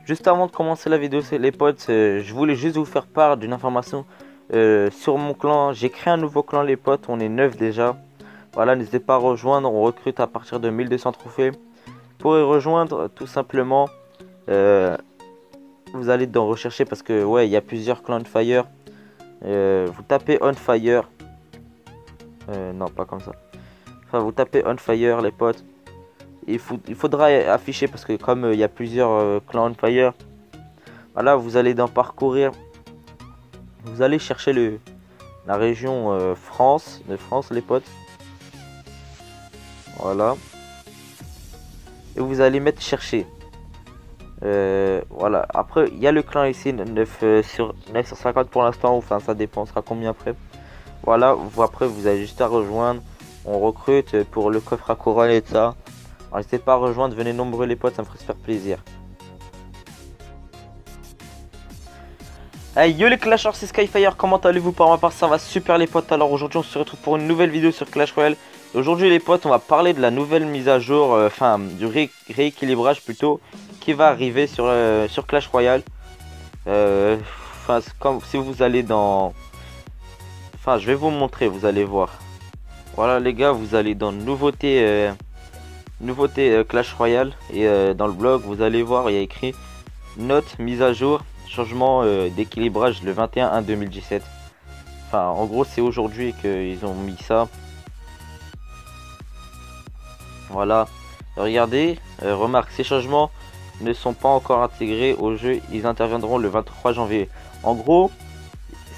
Juste avant de commencer la vidéo, les potes, je voulais juste vous faire part d'une information sur mon clan. J'ai créé un nouveau clan, les potes, on est 9 déjà. Voilà, n'hésitez pas à rejoindre, on recrute à partir de 1200 trophées. Pour y rejoindre, tout simplement, euh, vous allez dans rechercher parce que, ouais, il y a plusieurs clans on fire. Vous tapez on fire. Non, pas comme ça. Enfin, vous tapez on fire, les potes. Il faudra afficher parce que comme il y a plusieurs clans on fire, voilà, vous allez dans parcourir. Vous allez chercher la région de France, les potes. Voilà. Et vous allez mettre chercher. Voilà. Après, il y a le clan ici, 9 sur 50 pour l'instant. Enfin, ça dépensera combien après. Voilà. Après, vous avez juste à rejoindre. On recrute pour le coffre à couronne et tout ça. N'hésitez pas à rejoindre. Venez nombreux, les potes. Ça me ferait super plaisir. Hey yo les Clashers, c'est Skyfire, comment allez-vous? Par ma part ça va super les potes. Alors aujourd'hui on se retrouve pour une nouvelle vidéo sur Clash Royale. Et aujourd'hui les potes on va parler de la nouvelle mise à jour, enfin du rééquilibrage plutôt, qui va arriver sur Clash Royale. Enfin comme si vous allez dans... Enfin je vais vous montrer, vous allez voir. Voilà les gars, vous allez dans nouveauté, Clash Royale. Et dans le blog vous allez voir, il y a écrit note mise à jour. Changement d'équilibrage le 21/1/2017. Enfin, en gros, c'est aujourd'hui qu'ils ont mis ça. Voilà. Regardez, remarque, ces changements ne sont pas encore intégrés au jeu. Ils interviendront le 23 janvier. En gros,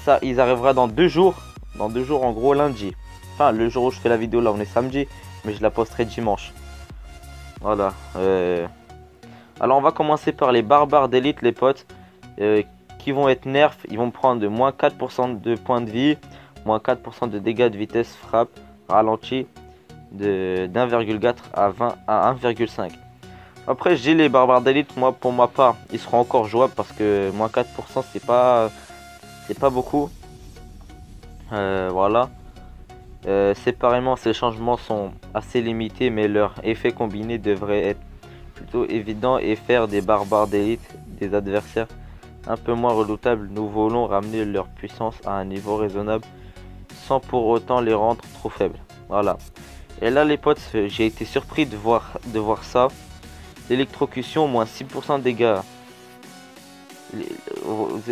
ça, ils arriveront dans 2 jours. Dans 2 jours, en gros, lundi. Enfin, le jour où je fais la vidéo, là, on est samedi. Mais je la posterai dimanche. Voilà. Alors, on va commencer par les barbares d'élite, les potes. Qui vont être nerfs, ils vont prendre de moins 4% de points de vie, moins 4% de dégâts de vitesse frappe, ralenti de d'1,4 à 1,5. Après j'ai les barbares d'élite, moi pour ma part ils seront encore jouables parce que moins 4% c'est pas beaucoup. Voilà. Séparément ces changements sont assez limités mais leur effet combiné devrait être plutôt évident et faire des barbares d'élite des adversaires un peu moins redoutables. Nous voulons ramener leur puissance à un niveau raisonnable sans pour autant les rendre trop faibles. Voilà. Et là les potes, j'ai été surpris de voir ça. L'électrocution, moins 6% de dégâts.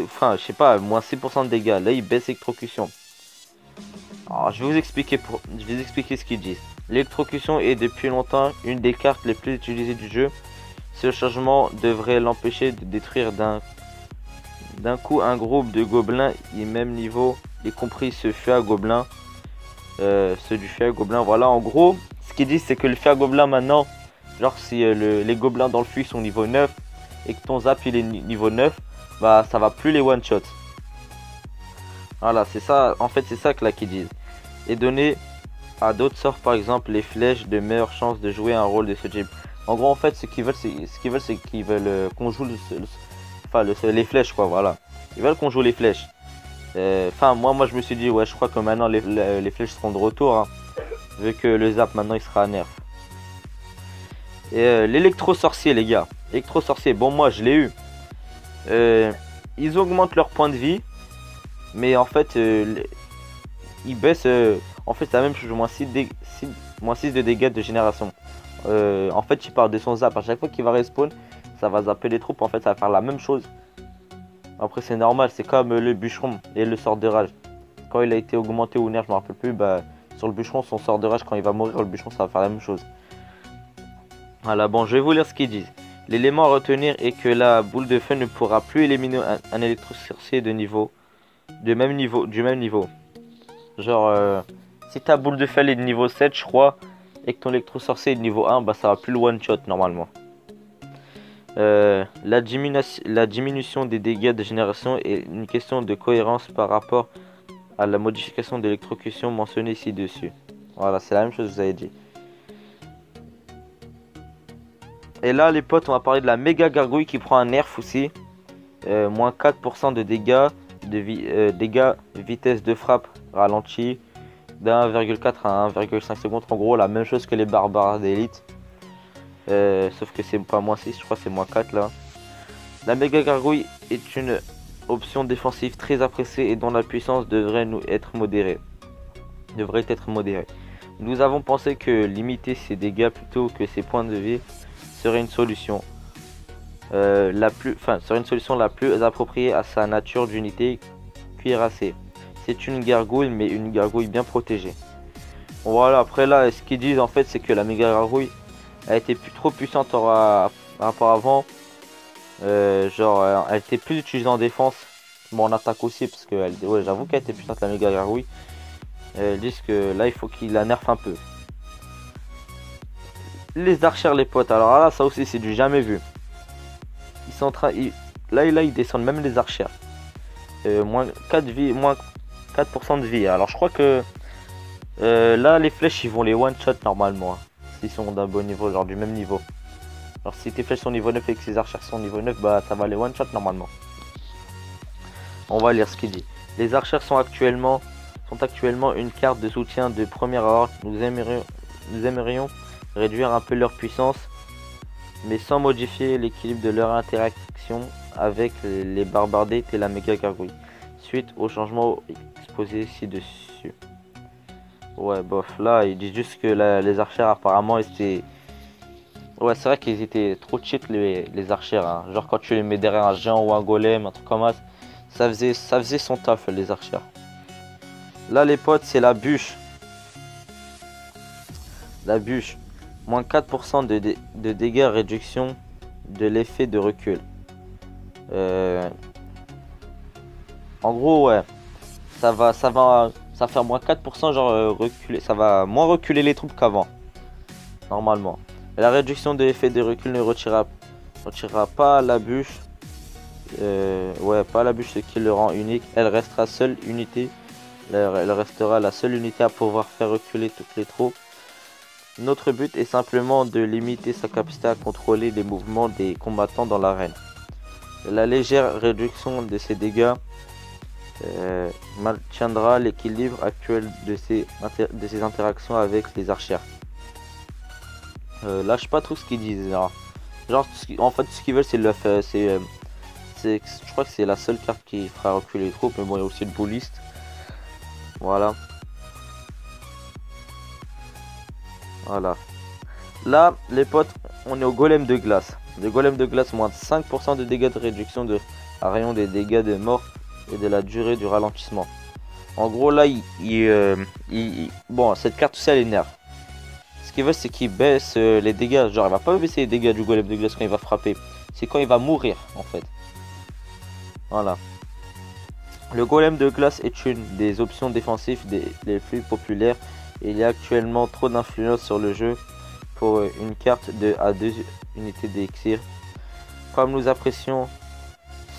Enfin, je sais pas, moins 6% de dégâts. Là, il baisse l'électrocution. Alors, je vais vous expliquer ce qu'ils disent. L'électrocution est depuis longtemps une des cartes les plus utilisées du jeu. Ce changement devrait l'empêcher de détruire d'un coup un groupe de gobelins et même niveau, y compris ce feu à gobelins. Ceux du feu à gobelins, voilà, en gros, ce qu'ils disent c'est que le feu à gobelins maintenant, genre si les gobelins dans le feu sont niveau 9 et que ton zap il est niveau 9, bah ça va plus les one shot. Voilà, c'est ça, en fait c'est ça que là qu'ils disent. Et donner à d'autres sorts, par exemple les flèches, de meilleures chances de jouer un rôle de ce type. En gros en fait ce qu'ils veulent c'est qu'ils veulent qu'on joue les flèches quoi, voilà. Ils veulent qu'on joue les flèches. Enfin moi je me suis dit ouais, je crois que maintenant les flèches seront de retour, hein, vu que le zap maintenant il sera à nerf. Et l'électro sorcier les gars, électro sorcier, bon moi je l'ai eu. Ils augmentent leur point de vie, mais en fait ils baissent, en fait c'est la même chose, moins 6 de dégâts de génération. En fait il part de son zap, à chaque fois qu'il va respawn ça va zapper les troupes, en fait ça va faire la même chose. Après c'est normal, c'est comme le bûcheron et le sort de rage. Quand il a été augmenté ou nerf, je me rappelle plus, bah sur le bûcheron, son sort de rage, quand il va mourir, le bûcheron ça va faire la même chose. Voilà, bon je vais vous lire ce qu'ils disent. L'élément à retenir est que la boule de feu ne pourra plus éliminer un électro-sorcier du même niveau. Genre si ta boule de feu est de niveau 7 je crois, et que ton électro-sorcier est de niveau 1, bah ça va plus le one shot normalement. La diminution des dégâts de génération est une question de cohérence par rapport à la modification d'électrocution mentionnée ci-dessus. Voilà, c'est la même chose que vous avez dit. Et là les potes, on va parler de la méga gargouille qui prend un nerf aussi. Moins 4% de dégâts, dégâts, vitesse de frappe ralenti d'1,4 à 1,5 secondes. En gros la même chose que les barbares d'élite. Sauf que c'est pas moins 6, je crois que c'est moins 4 là. La méga gargouille est une option défensive très appréciée et dont la puissance devrait être modérée. Nous avons pensé que limiter ses dégâts plutôt que ses points de vie serait une solution. Serait une solution la plus appropriée à sa nature d'unité cuirassée. C'est une gargouille, mais une gargouille bien protégée. Bon, voilà, après là, ce qu'ils disent en fait, c'est que la méga gargouille a été trop puissante par rapport à avant. Elle était plus utilisée en défense. Bon, en attaque aussi, parce que ouais, j'avoue qu'elle était puissante la méga gargouille. Ils disent que là, il faut qu'il la nerfe un peu. Les archers, les potes. Alors là, ça aussi, c'est du jamais vu. Ils sont en train. Là, ils descendent même les archers. Moins 4 vie, moins 4% de vie. Alors, je crois que là, les flèches, ils vont les one-shot normalement. Hein, s'ils sont d'un bon niveau, genre du même niveau. Alors, si tes flèches sont niveau 9 et que ces archers sont niveau 9, bah ça va les one-shot normalement. On va lire ce qu'il dit. Les archers sont actuellement une carte de soutien de première ordre. Nous aimerions réduire un peu leur puissance, mais sans modifier l'équilibre de leur interaction avec les barbardettes et la méga gargouille, suite aux changements exposés ci-dessus. Ouais, bof, là, ils disent juste que les archers, apparemment, étaient... Ouais, c'est vrai qu'ils étaient trop cheat, les archers, hein. Genre, quand tu les mets derrière un géant ou un golem, un truc comme ça faisait son taf, les archers. Là, les potes, c'est la bûche. La bûche. Moins 4% de dégâts, réduction de l'effet de recul. En gros, ouais. Ça va faire moins 4%, genre reculer. Ça va moins reculer les troupes qu'avant. Normalement. Et la réduction de l'effet de recul ne retirera pas la bûche. Ouais, pas la bûche, ce qui le rend unique. Elle restera seule unité. Elle restera la seule unité à pouvoir faire reculer toutes les troupes. Notre but est simplement de limiter sa capacité à contrôler les mouvements des combattants dans l'arène. La légère réduction de ses dégâts maintiendra l'équilibre actuel de ses interactions avec les archers. Là, je sais pas trop ce qu'ils disent. Genre en fait, ce qu'ils veulent, c'est je crois que c'est la seule carte qui fera reculer les troupes, mais bon, il y a aussi le bouliste. Voilà. Voilà. Là, les potes, on est au golem de glace. Le golem de glace, moins de 5% de dégâts de réduction à rayon des dégâts de mort et de la durée du ralentissement. En gros, là, bon, cette carte aussi, elle énerve. Ce qu'il veut, c'est qu'il baisse les dégâts. Genre, il va pas baisser les dégâts du golem de glace quand il va frapper. C'est quand il va mourir, en fait. Voilà. Le golem de glace est une des options défensives les plus populaires. Et il y a actuellement trop d'influence sur le jeu pour une carte à 2 unités d'élixir. Comme nous apprécions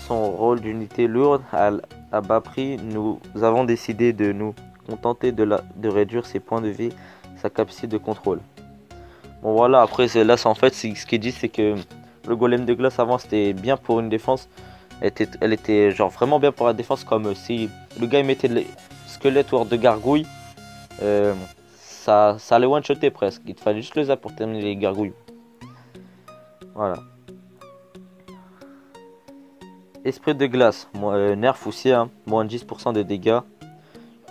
son rôle d'unité lourde à bas prix, nous avons décidé de nous contenter de réduire ses points de vie, sa capacité de contrôle. Bon voilà, après là en fait ce qu'il dit, c'est que le golem de glace avant c'était bien pour une défense. Elle était genre vraiment bien pour la défense, comme si le gars il mettait le squelette ou hors de gargouille. Ça allait one-shotter presque. Il te fallait juste le zap pour terminer les gargouilles. Voilà. Esprit de glace. Nerf aussi, hein. Moins 10% de dégâts.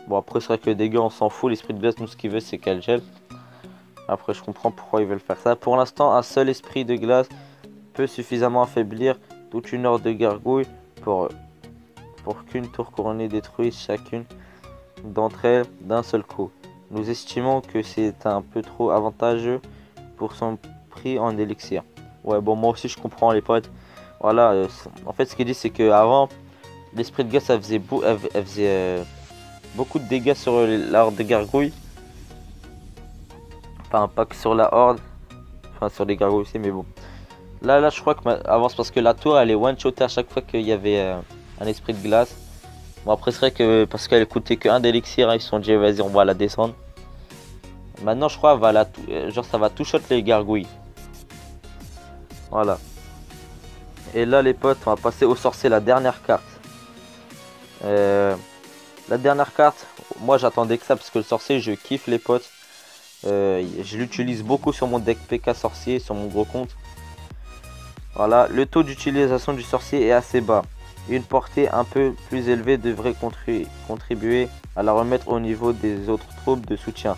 Bon, après, c'est vrai que les dégâts, on s'en fout. L'esprit de glace, nous, ce qu'il veut, c'est qu'elle gèle. Après, je comprends pourquoi ils veulent faire ça. Pour l'instant, un seul esprit de glace peut suffisamment affaiblir toute une horde de gargouilles pour qu'une tour couronnée détruise chacune d'entre elles d'un seul coup. Nous estimons que c'est un peu trop avantageux pour son prix en élixir. Ouais, bon, moi aussi je comprends les potes. Voilà, en fait ce qu'il dit c'est que avant l'esprit de glace elle faisait beaucoup de dégâts sur la horde de gargouilles. Enfin, pas que sur la horde, enfin sur les gargouilles aussi, mais bon. Là je crois que avant c'est parce que la tour elle est one-shotée à chaque fois qu'il y avait un esprit de glace. Bon, après c'est vrai que parce qu'elle coûtait que 1 d'élixir, hein, ils se sont dit vas-y on va la descendre. Maintenant je crois genre ça va tout shot les gargouilles. Voilà. Et là les potes, on va passer au sorcier, la dernière carte. La dernière carte, moi j'attendais que ça parce que le sorcier je kiffe les potes. Je l'utilise beaucoup sur mon deck PK sorcier, sur mon gros compte. Voilà, le taux d'utilisation du sorcier est assez bas. Une portée un peu plus élevée devrait contribuer à la remettre au niveau des autres troupes de soutien.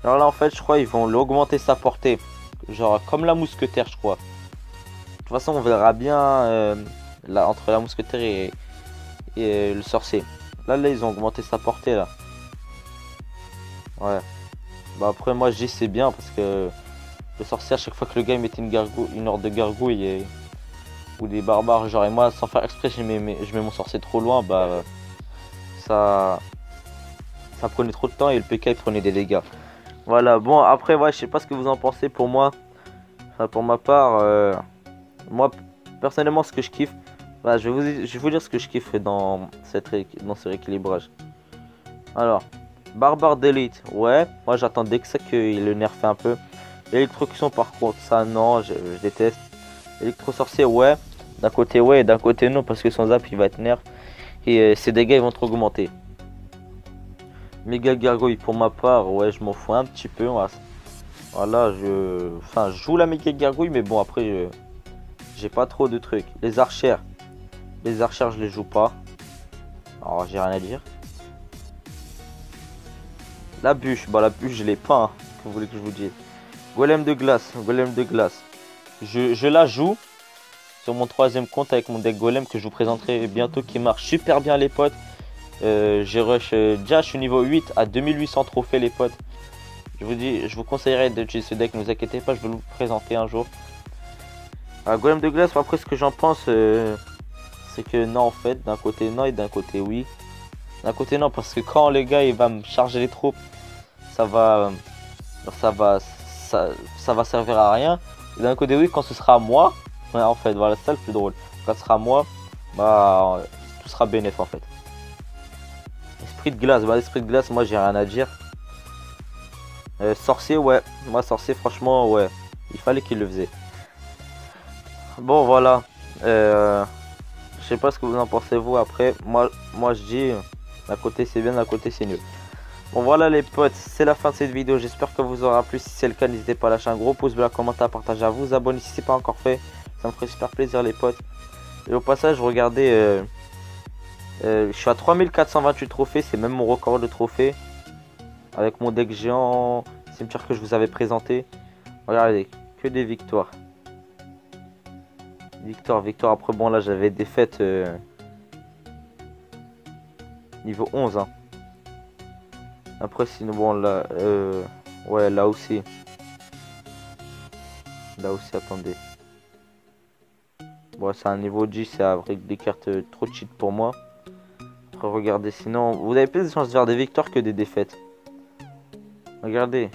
Alors là en fait je crois ils vont l'augmenter sa portée. Genre comme la mousquetaire je crois. De toute façon on verra bien là, entre la mousquetaire et le sorcier. Là ils ont augmenté sa portée là. Ouais. Bah après moi je dis c'est bien parce que le sorcier à chaque fois que le gars il mettait une horde de gargouilles ou des barbares genre et moi sans faire exprès je mets mon sorcier trop loin bah ça prenait trop de temps et le PK il prenait des dégâts. Voilà bon après ouais je sais pas ce que vous en pensez pour moi. Enfin pour ma part moi personnellement ce que je kiffe bah, je vais vous dire ce que je kiffe dans ce rééquilibrage. Alors barbare d'élite ouais moi j'attendais que ça qu'il le nerfait un peu. Électrocution par contre ça non je déteste. Électro-sorcier ouais d'un côté ouais et d'un côté non parce que son zap il va être nerf et ses dégâts ils vont trop augmenter. Méga gargouille pour ma part ouais je m'en fous un petit peu. Voilà je joue la méga gargouille mais bon après j'ai pas trop de trucs. Les archères je les joue pas. Alors j'ai rien à dire. La bûche bah la bûche je l'ai pas hein, que vous voulez que je vous dise. Golem de glace. Je la joue sur mon troisième compte avec mon deck golem que je vous présenterai bientôt qui marche super bien les potes. J'ai rush déjà je suis niveau 8 à 2800 trophées les potes. Je vous conseillerais d'utiliser ce deck, ne vous inquiétez pas, je vais vous le présenter un jour. Golem de glace, après ce que j'en pense c'est que non en fait, d'un côté non et d'un côté oui. D'un côté non parce que quand les gars il va me charger les troupes, ça va servir à rien. D'un côté oui quand ce sera à moi, ouais, en fait voilà c'est ça le plus drôle. Quand ce sera à moi, bah tout sera bénéf en fait. Esprit de glace, bah esprit de glace moi j'ai rien à dire. Sorcier ouais, moi sorcier franchement ouais, il fallait qu'il le faisait. Bon voilà, je sais pas ce que vous en pensez vous après, moi je dis d'un côté c'est bien, d'un côté c'est nul. Bon voilà les potes, c'est la fin de cette vidéo, j'espère que vous aura plu, si c'est le cas n'hésitez pas à lâcher un gros pouce bleu, à commenter, à partager, à vous abonner si c'est pas encore fait, ça me ferait super plaisir les potes. Et au passage regardez, je suis à 3428 trophées, c'est même mon record de trophées, avec mon deck géant cimetière que je vous avais présenté. Regardez, que des victoires. Victoire, après bon là j'avais des défaites niveau 11 hein. Après sinon bon là ouais là aussi attendez. Bon c'est un niveau 10, c'est avec des cartes trop cheat pour moi. Après regardez sinon vous avez plus de chances de faire des victoires que des défaites. Regardez.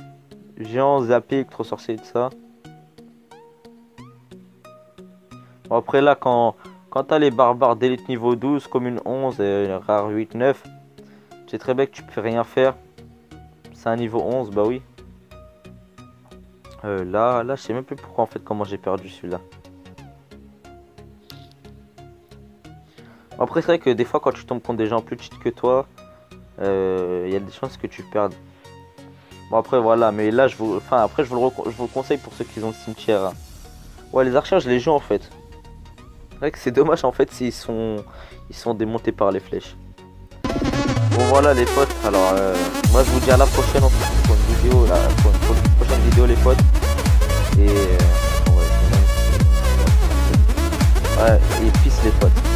Géant, zappé, électro-sorcier et tout ça. Bon, après là quand t'as les barbares d'élite niveau 12, commune 11 et rare 8, 9. Tu sais très bien que tu peux rien faire. C'est un niveau 11, bah oui. Là, je sais même plus pourquoi en fait comment j'ai perdu celui-là. Après c'est vrai que des fois quand tu tombes contre des gens plus cheat que toi, il y a des chances que tu perdes. Bon après voilà, mais là je vous le conseille pour ceux qui ont le cimetière. Hein. Ouais les archers je les joue en fait. C'est vrai que c'est dommage en fait s'ils sont démontés par les flèches. Bon voilà les potes, alors moi je vous dis à la prochaine pour une vidéo là, pour une prochaine vidéo les potes. Et ouais, et peace les potes.